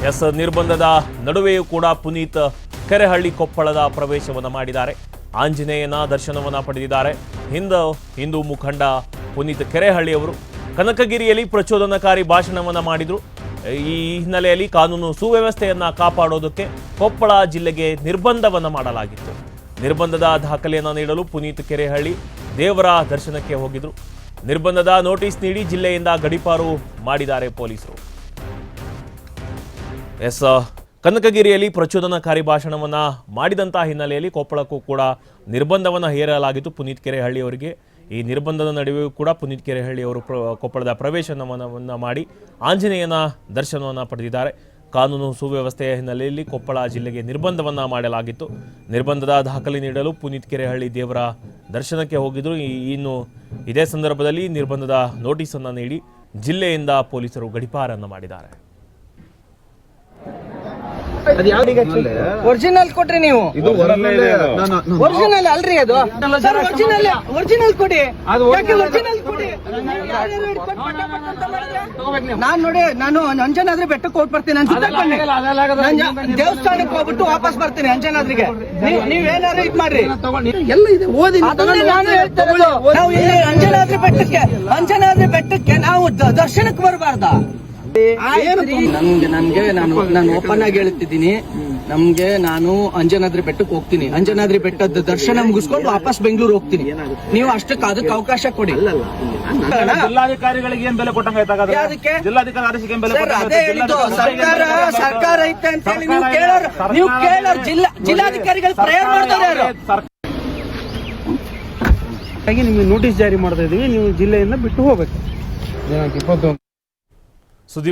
S ನಿರ್ಬಂಧದ ನಡುವೆಯೂ ಕೂಡ ಪುನೀತ್ ಕೆರೆಹಳ್ಳಿ ಕೊಪ್ಪಳದ ಪ್ರವೇಶವನ್ನು ಮಾಡಿದ್ದಾರೆ. ಆಂಜನೇಯನ ದರ್ಶನವನ್ನು ಪಡೆದಿದ್ದಾರೆ. ಹಿಂದೂ ಮುಖಂಡ ಪುನೀತ್ ಕೆರೆಹಳ್ಳಿಯವರು ಕನಕಗಿರಿಯಲ್ಲಿ ಪ್ರಚೋದನಕಾರಿ ಭಾಷಣವನ್ನು ಮಾಡಿದರು. ಈ ಹಿನ್ನೆಲೆಯಲ್ಲಿ ಕಾನೂನು ಸುವ್ಯವಸ್ಥೆಯನ್ನು ಕಾಪಾಡೋದಕ್ಕೆ ಕೊಪ್ಪಳ ಜಿಲ್ಲೆಗೆ ನಿರ್ಬಂಧವನ್ನು ಮಾಡಲಾಗಿತ್ತು. ನಿರ್ಬಂಧದ ದಾಖಲೆಯನ್ನು ನೀಡಲು ಪುನೀತ್ ಕೆರೆಹಳ್ಳಿ ದೇವರ ದರ್ಶನಕ್ಕೆ ಹೋಗಿದ್ರು. ನಿರ್ಬಂಧದ ನೋಟಿಸ್ ನೀಡಿ ಜಿಲ್ಲೆಯಿಂದ ಗಡೀಪಾರು ಮಾಡಿದ್ದಾರೆ ಪೊಲೀಸರು. ಕನಕಗಿರಿಯಲ್ಲಿ ಪ್ರಚೋದನಕಾರಿ ಭಾಷಣವನ್ನು ಮಾಡಿದಂತಹ ಹಿನ್ನೆಲೆಯಲ್ಲಿ ಕೊಪ್ಪಳಕ್ಕೂ ಕೂಡ ನಿರ್ಬಂಧವನ್ನು ಹೇರಲಾಗಿತ್ತು ಪುನೀತ್ ಕೆರೆಹಳ್ಳಿ ಅವರಿಗೆ. ಈ ನಿರ್ಬಂಧದ ನಡುವೆಯೂ ಕೂಡ ಪುನೀತ್ ಕೆರೆಹಳ್ಳಿ ಅವರು ಕೊಪ್ಪಳದ ಪ್ರವೇಶವನ್ನು ಮಾಡಿ ಆಂಜನೇಯನ ದರ್ಶನವನ್ನು ಪಡೆದಿದ್ದಾರೆ. ಕಾನೂನು ಸುವ್ಯವಸ್ಥೆಯ ಹಿನ್ನೆಲೆಯಲ್ಲಿ ಕೊಪ್ಪಳ ಜಿಲ್ಲೆಗೆ ನಿರ್ಬಂಧವನ್ನು ಮಾಡಲಾಗಿತ್ತು. ನಿರ್ಬಂಧದ ದಾಖಲೆ ನೀಡಲು ಪುನೀತ್ ಕೆರೆಹಳ್ಳಿ ದೇವರ ದರ್ಶನಕ್ಕೆ ಹೋಗಿದ್ರು. ಇನ್ನು ಇದೇ ಸಂದರ್ಭದಲ್ಲಿ ನಿರ್ಬಂಧದ ನೋಟಿಸನ್ನು ನೀಡಿ ಜಿಲ್ಲೆಯಿಂದ ಪೊಲೀಸರು ಗಡೀಪಾರನ್ನು ಮಾಡಿದ್ದಾರೆ. ಒರಿಜಿನಲ್ ಕೊಟ್ರಿ ನೀವು, ಒರಿಜಿನಲ್ ಅಲ್ರಿ ಅದು. ಒರಿಜಿನಲ್ ಕೊಡಿ, ನಾನ್ ನೋಡಿ ನಾನು ಅಂಜನಾದ್ರಿ ಬೆಟ್ಟಕ್ಕೆ ಹೋಗಿ ಬರ್ತೀನಿ ಅನ್ಸುತ್ತೆ. ದೇವಸ್ಥಾನಕ್ಕೆ ಹೋಗ್ಬಿಟ್ಟು ವಾಪಸ್ ಬರ್ತೀನಿ ಅಂಜನಾದ್ರಿಗೆ. ನೀವೇನಾದ್ರು ಇದ್ ಮಾಡ್ರಿ, ಎಲ್ಲ ಇದೆ ಓದಿ. ನಾನು ಹೇಳ್ತಾ ಇರೋದು, ನಾವು ಇಲ್ಲಿ ಅಂಜನಾದ್ರಿ ಬೆಟ್ಟಕ್ಕೆ ನಾವು ದರ್ಶನಕ್ಕೆ ಬರಬಾರ್ದ? ನಾನು ಓಪನ್ ಆಗಿ ಹೇಳ್ತಿದ್ದೀನಿ, ನಾನು ಅಂಜನಾದ್ರಿ ಬೆಟ್ಟಕ್ಕೆ ಹೋಗ್ತೀನಿ. ಅಂಜನಾದ್ರಿ ಬೆಟ್ಟದ ದರ್ಶನ ಮುಗಿಸ್ಕೊಂಡು ವಾಪಸ್ ಬೆಂಗಳೂರು ಹೋಗ್ತೀನಿ. ನೀವು ಅಷ್ಟಕ್ಕೆ ಅದಕ್ಕೆ ಅವಕಾಶ ಕೊಡಿ. ಜಿಲ್ಲಾಧಿಕಾರಿಗಳಿಗೆ ಏನ್ ಬೆಲೆ ಕೊಟ್ಟಂಗಾಯ್ತು? ಜಿಲ್ಲಾಧಿಕಾರಿ ಅದೇ ಹೇಳಿದ್ದು, ಸರ್ಕಾರ ಐತೆ ಅಂತ ಹೇಳಿ ನೀವು ಕೇಳೋರು ಜಿಲ್ಲಾಧಿಕಾರಿಗಳು ಪ್ರೇಯರ್ ಮಾಡ್ತಾರೆ. ನಿಮ್ಗೆ ನೋಟಿಸ್ ಜಾರಿ ಮಾಡ್ತಾ ಇದೀವಿ, ನೀವು ಜಿಲ್ಲೆಯಿಂದ ಬಿಟ್ಟು ಹೋಗ್ಬೇಕು.